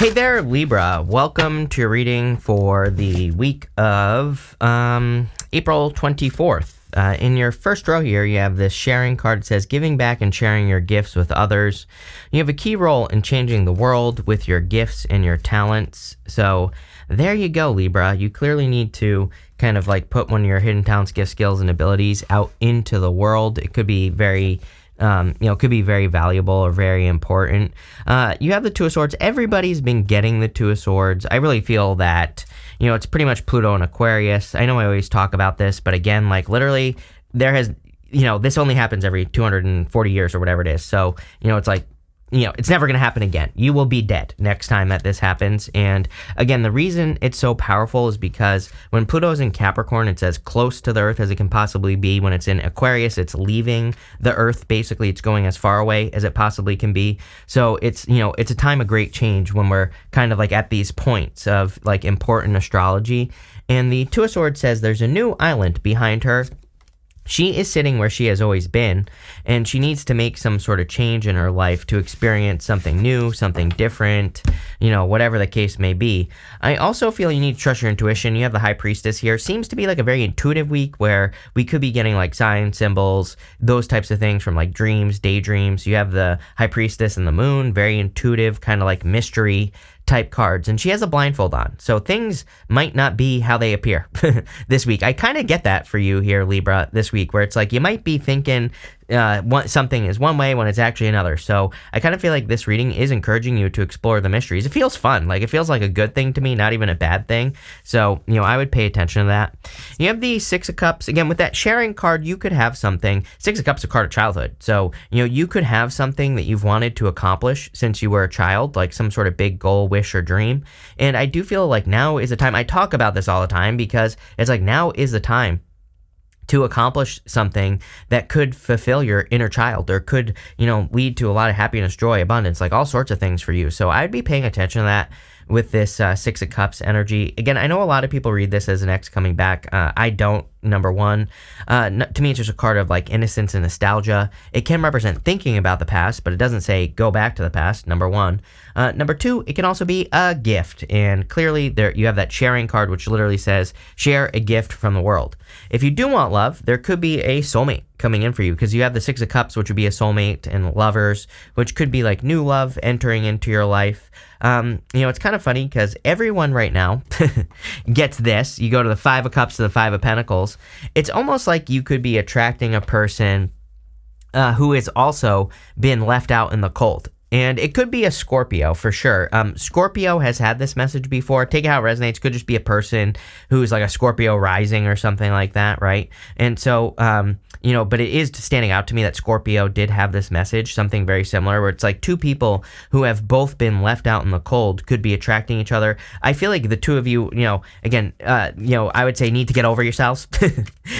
Hey there, Libra. Welcome to your reading for the week of April 24th. In your first row here, you have this sharing card. It says, giving back and sharing your gifts with others. You have a key role in changing the world with your gifts and your talents. So there you go, Libra. You clearly need to kind of like put one of your hidden talents, gifts, skills, and abilities out into the world. It could be very could be very valuable or very important. You have the Two of Swords. Everybody's been getting the Two of Swords. I really feel that, it's pretty much Pluto and Aquarius. I know I always talk about this, but again, like literally there has, this only happens every 240 years or whatever it is. So, it's like, it's never going to happen again. You will be dead next time that this happens. And again, the reason it's so powerful is because when Pluto's in Capricorn, it's as close to the Earth as it can possibly be. When it's in Aquarius, it's leaving the Earth. Basically, it's going as far away as it possibly can be. So it's, it's a time of great change when we're kind of like at these points of like important astrology. And the Two of Swords says there's a new island behind her. She is sitting where she has always been, and she needs to make some sort of change in her life to experience something new, something different, whatever the case may be. I also feel you need to trust your intuition. You have the High Priestess here. Seems to be like a very intuitive week where we could be getting like signs, symbols, those types of things from like dreams, daydreams. You have the High Priestess and the Moon, very intuitive, kind of like mystery type cards, and she has a blindfold on, so things might not be how they appear this week. I kind of get that for you here, Libra, this week, where it's like you might be thinking something is one way when it's actually another. So I kind of feel like this reading is encouraging you to explore the mysteries. It feels fun. Like it feels like a good thing to me, not even a bad thing. So, I would pay attention to that. You have the Six of Cups. Again, with that sharing card, you could have something. Six of Cups is a card of childhood. So, you could have something that you've wanted to accomplish since you were a child, like some sort of big goal, wish, or dream. And I do feel like now is the time. I talk about this all the time because it's like now is the time to accomplish something that could fulfill your inner child or could, lead to a lot of happiness, joy, abundance, like all sorts of things for you. So I'd be paying attention to that with this Six of Cups energy. Again, I know a lot of people read this as an ex coming back. I don't, number one. To me, it's just a card of like innocence and nostalgia. It can represent thinking about the past, but it doesn't say go back to the past, number one. Number two, it can also be a gift. And clearly there you have that sharing card, which literally says share a gift from the world. If you do want love, there could be a soulmate coming in for you because you have the Six of Cups, which would be a soulmate, and lovers, which could be like new love entering into your life. It's kind of funny because everyone right now gets this. You go to the Five of Cups to the Five of Pentacles. It's almost like you could be attracting a person who has also been left out in the cold. And it could be a Scorpio for sure. Scorpio has had this message before. Take it how it resonates. Could just be a person who's like a Scorpio rising or something like that, right? And so, but it is standing out to me that Scorpio did have this message, something very similar, where it's like two people who have both been left out in the cold could be attracting each other. I feel like the two of you, I would say need to get over yourselves.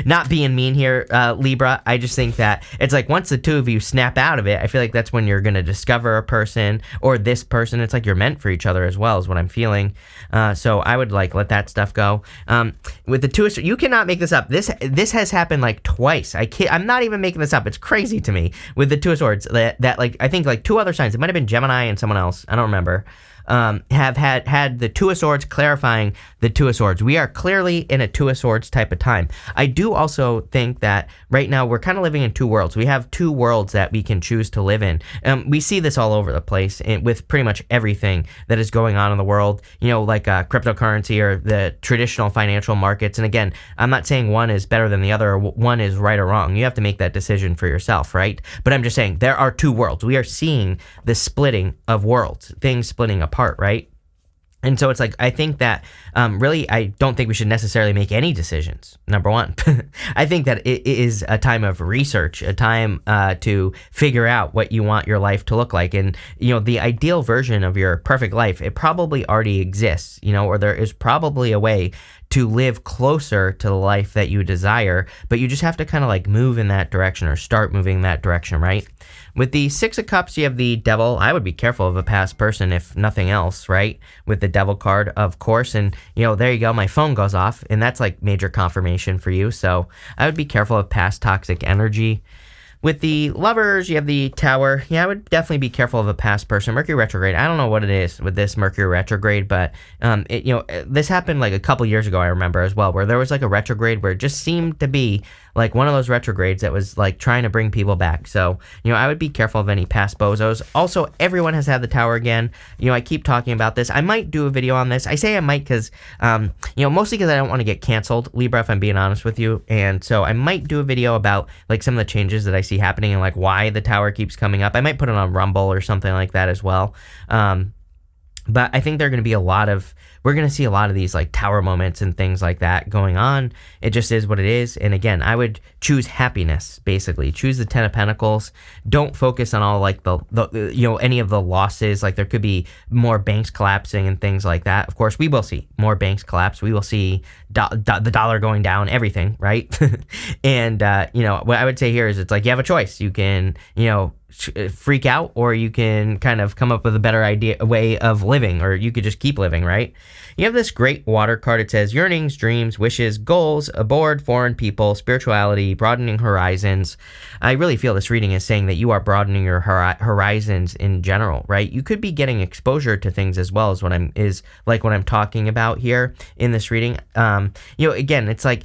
Not being mean here, Libra. I just think that it's like once the two of you snap out of it, I feel like that's when you're going to discover a person or this person. It's like you're meant for each other as well is what I'm feeling. So I would like let that stuff go. With the Two of Swords, you cannot make this up. This has happened like twice. I'm not even making this up. It's crazy to me with the Two of Swords that like I think like two other signs. It might have been Gemini and someone else. I don't remember. Have had the Two of Swords clarifying the Two of Swords. We are clearly in a Two of Swords type of time. I do also think that right now we're kind of living in two worlds. We have two worlds that we can choose to live in. We see this all over the place with pretty much everything that is going on in the world, like cryptocurrency or the traditional financial markets. And again, I'm not saying one is better than the other or one is right or wrong. You have to make that decision for yourself, right? But I'm just saying there are two worlds. We are seeing the splitting of worlds, things splitting apart. Right? And so it's like, I think that really, I don't think we should necessarily make any decisions, number one. I think that it is a time of research, a time to figure out what you want your life to look like. And, the ideal version of your perfect life, it probably already exists, or there is probably a way to live closer to the life that you desire, but you just have to kind of like move in that direction or start moving in that direction, right? With the Six of Cups, you have the Devil. I would be careful of a past person if nothing else, right? With the Devil card, of course. And, there you go. My phone goes off, and that's like major confirmation for you. So I would be careful of past toxic energy. With the lovers, you have the Tower. Yeah, I would definitely be careful of a past person. Mercury retrograde, I don't know what it is with this Mercury retrograde, but this happened like a couple years ago, I remember as well, where there was like a retrograde where it just seemed to be like one of those retrogrades that was like trying to bring people back. So, I would be careful of any past bozos. Also, everyone has had the Tower again. I keep talking about this. I might do a video on this. I say I might because, mostly because I don't want to get canceled, Libra, if I'm being honest with you. And so I might do a video about like some of the changes that I see happening and like why the Tower keeps coming up. I might put it on Rumble or something like that as well. But I think there are going to be we're going to see a lot of these like Tower moments and things like that going on. It just is what it is. And again, I would choose happiness, basically. Choose the Ten of Pentacles. Don't focus on all like the any of the losses. Like there could be more banks collapsing and things like that. Of course, we will see more banks collapse. We will see the dollar going down, everything, right? And, what I would say here is it's like you have a choice. You can, freak out, or you can kind of come up with a better way of living, or you could just keep living, right? You have this great water card. It says yearnings, dreams, wishes, goals, aboard foreign people, spirituality, broadening horizons. I really feel this reading is saying that you are broadening your horizons in general, right? You could be getting exposure to things as well as what I'm talking about here in this reading. Again, it's like,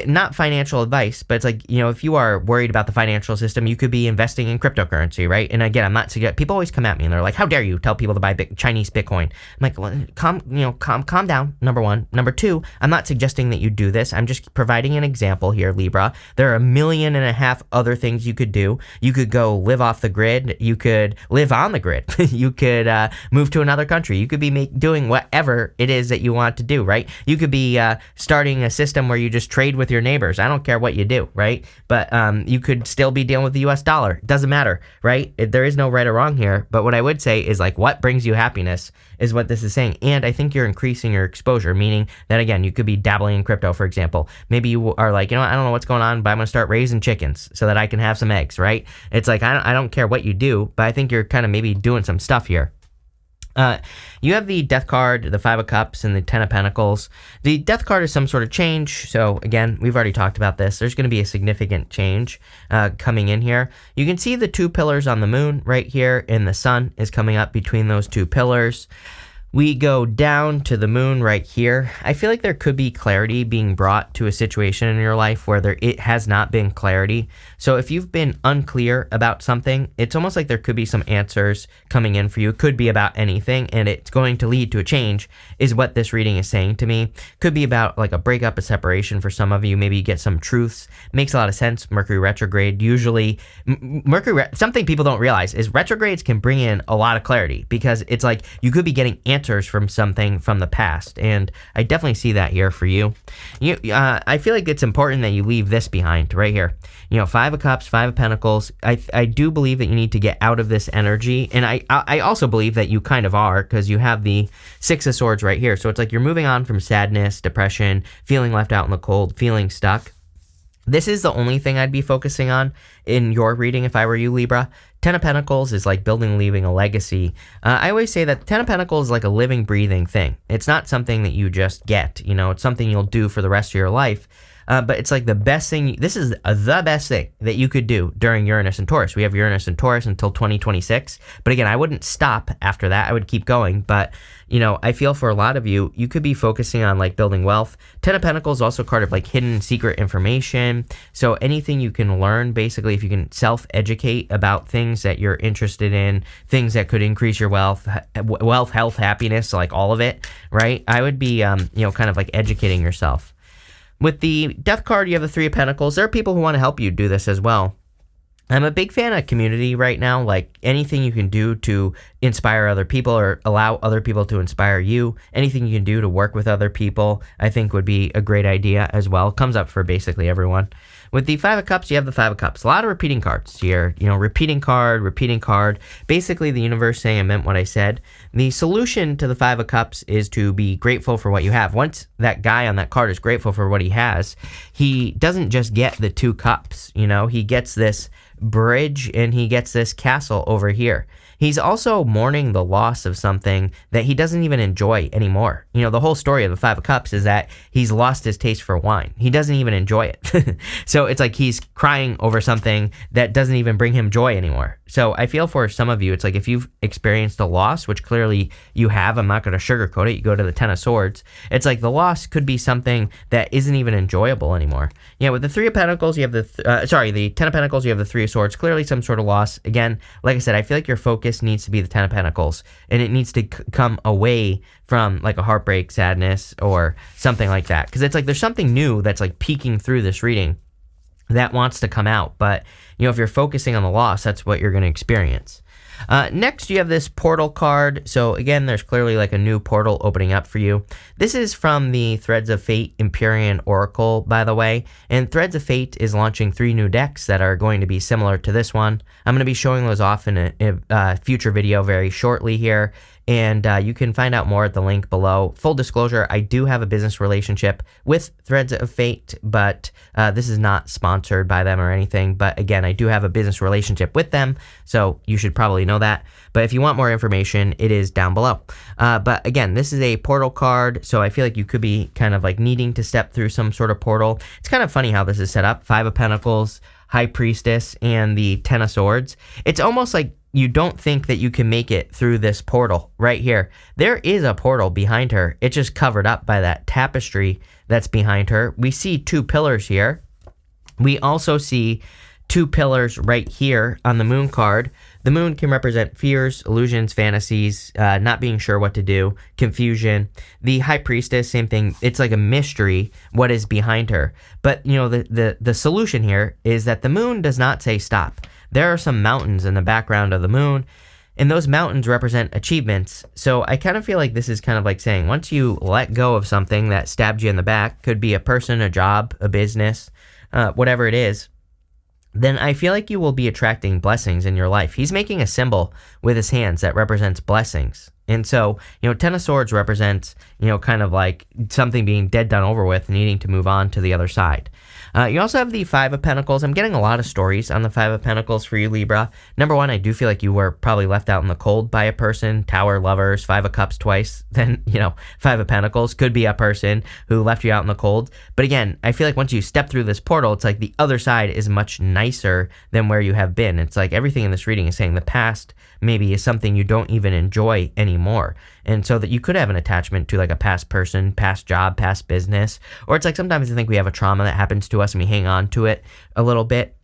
not financial advice, but it's like, if you are worried about the financial system, you could be investing in cryptocurrency, right? And again, I'm not suggesting, people always come at me and they're like, how dare you tell people to buy Chinese Bitcoin? I'm like, well, calm down, number one. Number two, I'm not suggesting that you do this. I'm just providing an example here, Libra. There are 1.5 million other things you could do. You could go live off the grid. You could live on the grid. You could move to another country. You could be doing whatever it is that you want to do, right? You could be starting a system where you just trade with your neighbors. I don't care what you do, right? But you could still be dealing with the US dollar. It doesn't matter, right? There is no right or wrong here. But what I would say is like, what brings you happiness is what this is saying. And I think you're increasing your exposure, meaning that, again, you could be dabbling in crypto, for example. Maybe you are like, I don't know what's going on, but I'm going to start raising chickens so that I can have some eggs, right? It's like, I don't care what you do, but I think you're kind of maybe doing some stuff here. You have the Death card, the Five of Cups, and the Ten of Pentacles. The Death card is some sort of change. So again, we've already talked about this. There's going to be a significant change coming in here. You can see the two pillars on the moon right here, and the sun is coming up between those two pillars. We go down to the moon right here. I feel like there could be clarity being brought to a situation in your life where it has not been clarity. So if you've been unclear about something, it's almost like there could be some answers coming in for you. It could be about anything, and it's going to lead to a change, is what this reading is saying to me. Could be about like a breakup, a separation for some of you. Maybe you get some truths. Makes a lot of sense. Mercury retrograde. Usually, something people don't realize is retrogrades can bring in a lot of clarity, because it's like you could be getting answers from something from the past, and I definitely see that here for you. I feel like it's important that you leave this behind right here. Five of Cups, Five of Pentacles. I do believe that you need to get out of this energy, and I also believe that you kind of are, because you have the Six of Swords right here. So it's like you're moving on from sadness, depression, feeling left out in the cold, feeling stuck. This is the only thing I'd be focusing on in your reading if I were you, Libra. Ten of Pentacles is like building, leaving a legacy. I always say that Ten of Pentacles is like a living, breathing thing. It's not something that you just get. It's something you'll do for the rest of your life. But it's like the best thing. This is the best thing that you could do during Uranus and Taurus. We have Uranus and Taurus until 2026. But again, I wouldn't stop after that. I would keep going. But, I feel for a lot of you, you could be focusing on like building wealth. Ten of Pentacles is also card of like hidden secret information. So anything you can learn, basically, if you can self-educate about things that you're interested in, things that could increase your wealth, health, happiness, like all of it, right? I would be, kind of like educating yourself. With the Death card, you have the Three of Pentacles. There are people who want to help you do this as well. I'm a big fan of community right now, like anything you can do to inspire other people or allow other people to inspire you, anything you can do to work with other people, I think would be a great idea as well. Comes up for basically everyone. With the Five of Cups, you have the Five of Cups. A lot of repeating cards here. Repeating card. Basically, the universe saying I meant what I said. The solution to the Five of Cups is to be grateful for what you have. Once that guy on that card is grateful for what he has, he doesn't just get the two cups. He gets this bridge and he gets this castle over here. He's also mourning the loss of something that he doesn't even enjoy anymore. You know, the whole story of the Five of Cups is that he's lost his taste for wine. He doesn't even enjoy it. So it's like he's crying over something that doesn't even bring him joy anymore. So I feel for some of you, it's like if you've experienced a loss, which clearly you have, I'm not going to sugarcoat it. You go to the Ten of Swords. It's like the loss could be something that isn't even enjoyable anymore. Yeah, with the Three of Pentacles, you have the Ten of Pentacles, you have the Three of Swords. Clearly some sort of loss. Again, like I said, I feel like your focus needs to be the Ten of Pentacles, and it needs to come away from like a heartbreak, sadness, or something like that. Because it's like there's something new that's like peeking through this reading that wants to come out. But, you know, if you're focusing on the loss, that's what you're going to experience. Next, you have this portal card. So again, there's clearly like a new portal opening up for you. This is from the Threads of Fate Empyrean Oracle, by the way. And Threads of Fate is launching 3 new decks that are going to be similar to this one. I'm going to be showing those off in a future video very shortly here. And you can find out more at the link below. Full disclosure, I do have a business relationship with Threads of Fate, but this is not sponsored by them or anything. But again, I do have a business relationship with them, so you should probably know that. But if you want more information, it is down below. But again, this is a portal card, so I feel like you could be kind of like needing to step through some sort of portal. It's kind of funny how this is set up. 5 of Pentacles, High Priestess, and the Ten of Swords. It's almost like you don't think that you can make it through this portal right here. There is a portal behind her. It's just covered up by that tapestry that's behind her. We see 2 pillars here. We also see 2 pillars right here on the Moon card. The Moon can represent fears, illusions, fantasies, not being sure what to do, confusion. The High Priestess, same thing. It's like a mystery what is behind her. But, you know, the solution here is that the Moon does not say stop. There are some mountains in the background of the Moon, and those mountains represent achievements. So I kind of feel like this is kind of like saying once you let go of something that stabbed you in the back, could be a person, a job, a business, whatever it is, then I feel like you will be attracting blessings in your life. He's making a symbol with his hands that represents blessings. And so, you know, Ten of Swords represents, you know, kind of like something being dead, done, over with, needing to move on to the other side. You also have the 5 of Pentacles. I'm getting a lot of stories on the 5 of Pentacles for you, Libra. Number one, I do feel like you were probably left out in the cold by a person. Tower, Lovers, 5 of Cups twice. Then, you know, 5 of Pentacles could be a person who left you out in the cold. But again, I feel like once you step through this portal, it's like the other side is much nicer than where you have been. It's like everything in this reading is saying the past maybe is something you don't even enjoy anymore. And so that you could have an attachment to like a past person, past job, past business. Or it's like sometimes I think we have a trauma that happens to us and we hang on to it a little bit.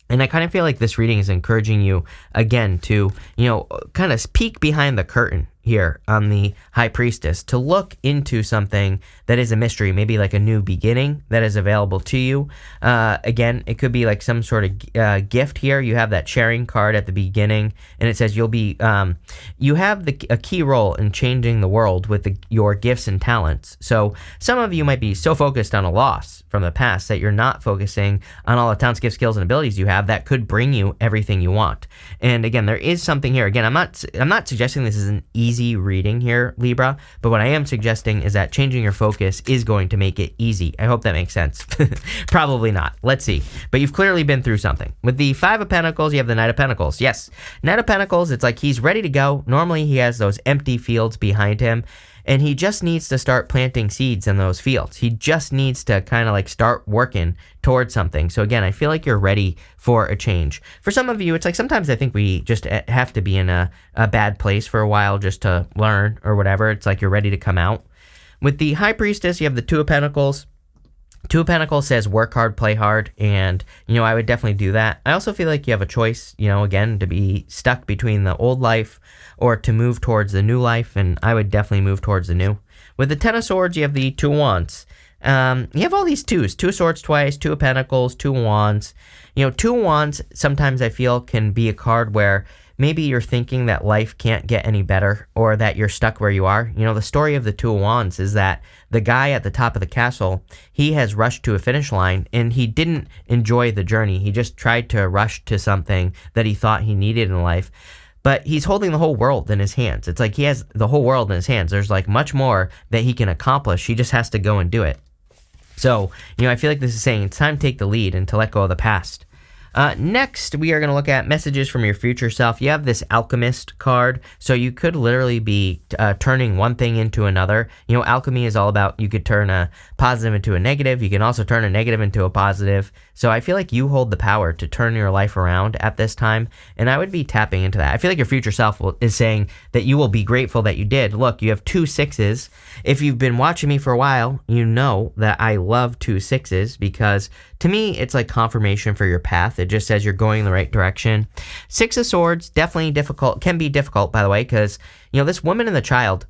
And I kind of feel like this reading is encouraging you, again, to, you know, kind of peek behind the curtain here on the High Priestess, to look into something that is a mystery, maybe like a new beginning that is available to you. Again, it could be like some sort of gift here. You have that sharing card at the beginning, and it says you'll be, you have a key role in changing the world with your gifts and talents. So some of you might be so focused on a loss from the past that you're not focusing on all the talents, gifts, skills, and abilities you have that could bring you everything you want. And again, there is something here. Again, I'm not suggesting this is an easy reading here, Libra, but what I am suggesting is that changing your focus is going to make it easy. I hope that makes sense. Probably not. Let's see. But you've clearly been through something. With the 5 of Pentacles, you have the Knight of Pentacles. Yes, Knight of Pentacles, it's like he's ready to go. Normally, he has those empty fields behind him, and he just needs to start planting seeds in those fields. He just needs to kind of like start working towards something. So again, I feel like you're ready for a change. For some of you, it's like sometimes I think we just have to be in a bad place for a while just to learn or whatever. It's like you're ready to come out. With the High Priestess, you have the 2 of Pentacles. 2 of Pentacles says work hard, play hard, and, you know, I would definitely do that. I also feel like you have a choice, you know, again, to be stuck between the old life or to move towards the new life, and I would definitely move towards the new. With the 10 of Swords, you have the 2 of Wands. You have all these 2s, 2 of Swords twice, 2 of Pentacles, 2 of Wands. You know, 2 of Wands sometimes I feel can be a card where maybe you're thinking that life can't get any better or that you're stuck where you are. You know, the story of the 2 of Wands is that the guy at the top of the castle, he has rushed to a finish line and he didn't enjoy the journey. He just tried to rush to something that he thought he needed in life. But he's holding the whole world in his hands. It's like he has the whole world in his hands. There's like much more that he can accomplish. He just has to go and do it. So, you know, I feel like this is saying it's time to take the lead and to let go of the past. Next, we are going to look at messages from your future self. You have this alchemist card, so you could literally be turning one thing into another. You know, alchemy is all about you could turn a positive into a negative. You can also turn a negative into a positive. So I feel like you hold the power to turn your life around at this time, and I would be tapping into that. I feel like your future self is saying that you will be grateful that you did. Look, you have 2 6s. If you've been watching me for a while, you know that I love 2 6s because to me, it's like confirmation for your path. It just says you're going in the right direction. 6 of Swords, definitely difficult, can be difficult, by the way, because, you know, this woman and the child,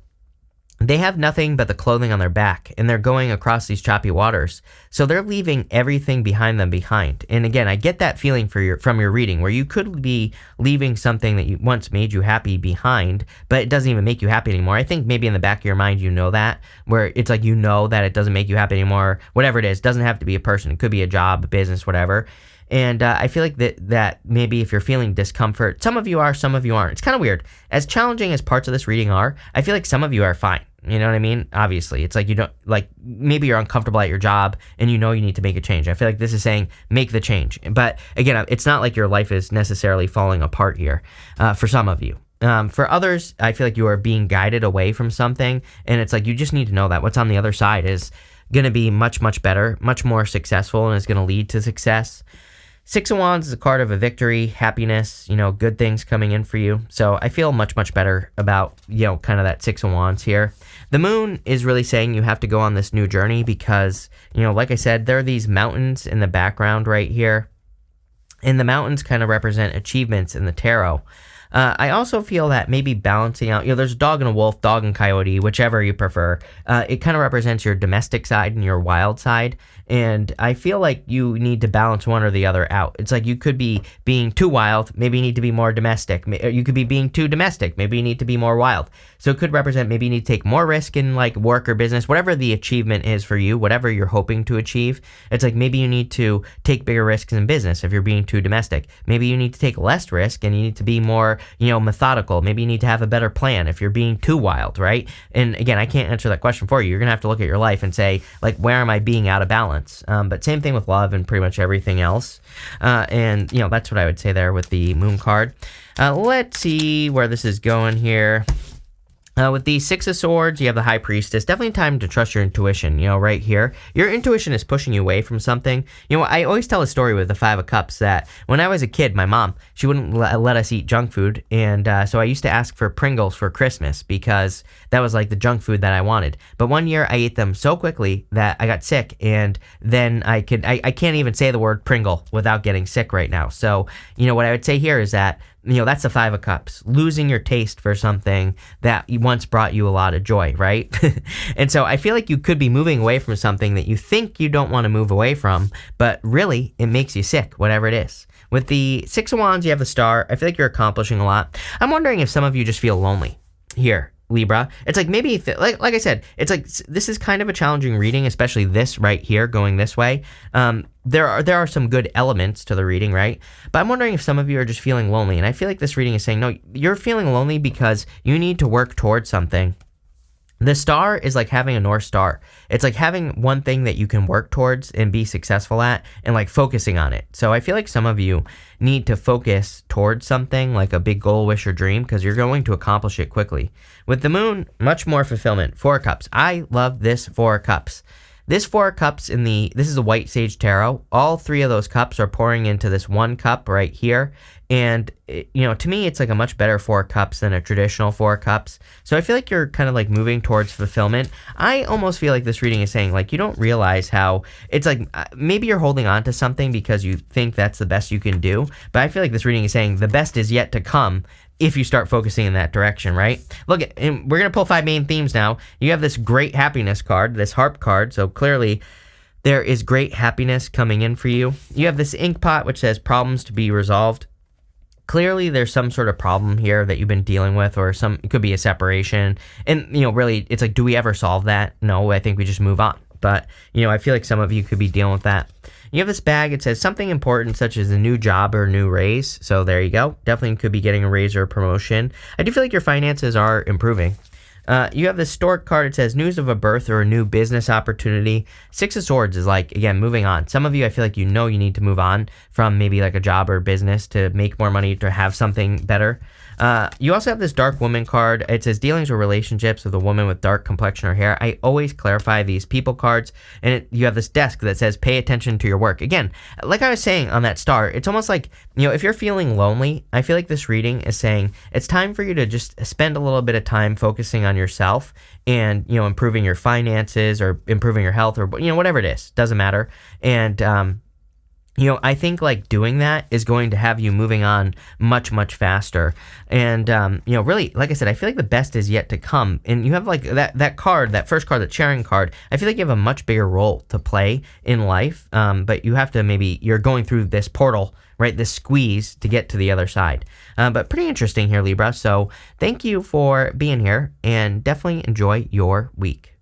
they have nothing but the clothing on their back, and they're going across these choppy waters. So they're leaving everything behind them behind. And again, I get that feeling from your reading, where you could be leaving something that once made you happy behind, but it doesn't even make you happy anymore. I think maybe in the back of your mind, you know that, where it's like you know that it doesn't make you happy anymore. Whatever it is, doesn't have to be a person. It could be a job, a business, whatever. And I feel like that maybe if you're feeling discomfort, some of you are, some of you aren't. It's kind of weird. As challenging as parts of this reading are, I feel like some of you are fine. You know what I mean? Obviously, it's like you don't, like, maybe you're uncomfortable at your job and you know you need to make a change. I feel like this is saying make the change. But again, it's not like your life is necessarily falling apart here for some of you. For others, I feel like you are being guided away from something, and it's like you just need to know that what's on the other side is going to be much, much better, much more successful, and is going to lead to success. 6 of Wands is a card of a victory, happiness, you know, good things coming in for you. So I feel much, much better about, you know, kind of that 6 of Wands here. The Moon is really saying you have to go on this new journey because, you know, like I said, there are these mountains in the background right here. And the mountains kind of represent achievements in the tarot. I also feel that maybe balancing out, you know, there's a dog and a wolf, dog and coyote, whichever you prefer. It kind of represents your domestic side and your wild side. And I feel like you need to balance one or the other out. It's like you could be being too wild, maybe you need to be more domestic. You could be being too domestic, maybe you need to be more wild. So it could represent maybe you need to take more risk in like work or business, whatever the achievement is for you, whatever you're hoping to achieve. It's like maybe you need to take bigger risks in business if you're being too domestic. Maybe you need to take less risk and you need to be more, you know, methodical. Maybe you need to have a better plan if you're being too wild, right? And again, I can't answer that question for you. You're going to have to look at your life and say, like, where am I being out of balance? But same thing with love and pretty much everything else. And, you know, that's what I would say there with the Moon card. Let's see where this is going here. With the 6 of Swords, you have the High Priestess. Definitely time to trust your intuition, you know, right here. Your intuition is pushing you away from something. You know, I always tell a story with the 5 of Cups that when I was a kid, my mom, she wouldn't let us eat junk food. And so I used to ask for Pringles for Christmas because that was like the junk food that I wanted. But one year I ate them so quickly that I got sick. And then I can't even say the word Pringle without getting sick right now. So, you know, what I would say here is that, you know, that's the 5 of Cups, losing your taste for something that once brought you a lot of joy, right? And so I feel like you could be moving away from something that you think you don't want to move away from, but really it makes you sick, whatever it is. With the 6 of Wands, you have the Star. I feel like you're accomplishing a lot. I'm wondering if some of you just feel lonely here, Libra. It's like maybe, like I said, it's like this is kind of a challenging reading, especially this right here going this way. There are some good elements to the reading, right? But I'm wondering if some of you are just feeling lonely. And I feel like this reading is saying, no, you're feeling lonely because you need to work towards something. The Star is like having a North Star. It's like having one thing that you can work towards and be successful at and like focusing on it. So I feel like some of you need to focus towards something like a big goal, wish, or dream because you're going to accomplish it quickly. With the Moon, much more fulfillment. 4 of Cups. I love this 4 of Cups. This 4 of Cups this is a White Sage Tarot. All 3 of those cups are pouring into this 1 cup right here. And, you know, to me, it's like a much better 4 of Cups than a traditional 4 of Cups. So I feel like you're kind of like moving towards fulfillment. I almost feel like this reading is saying, like, you don't realize how it's like maybe you're holding on to something because you think that's the best you can do. But I feel like this reading is saying the best is yet to come if you start focusing in that direction, right? Look, and we're going to pull 5 main themes now. You have this great happiness card, this harp card. So clearly there is great happiness coming in for you. You have this ink pot, which says problems to be resolved. Clearly there's some sort of problem here that you've been dealing with, or it could be a separation. And, you know, really, it's like, do we ever solve that? No, I think we just move on. But, you know, I feel like some of you could be dealing with that. You have this bag. It says something important such as a new job or a new raise. So there you go. Definitely could be getting a raise or a promotion. I do feel like your finances are improving. You have the Stork card. It says news of a birth or a new business opportunity. Six of Swords is like, again, moving on. Some of you, I feel like you need to move on from maybe like a job or business to make more money, to have something better. You also have this Dark Woman card. It says dealings with relationships with a woman with dark complexion or hair. I always clarify these people cards. And you have this desk that says pay attention to your work. Again, like I was saying on that star, it's almost like, if you're feeling lonely, I feel like this reading is saying it's time for you to just spend a little bit of time focusing on yourself and, improving your finances or improving your health or, whatever it is. Doesn't matter. And, I think like doing that is going to have you moving on much, much faster. And, really, like I said, I feel like the best is yet to come. And you have like that card, that first card, the sharing card. I feel like you have a much bigger role to play in life. But you have to you're going through this portal, right? This squeeze to get to the other side. But pretty interesting here, Libra. So thank you for being here and definitely enjoy your week.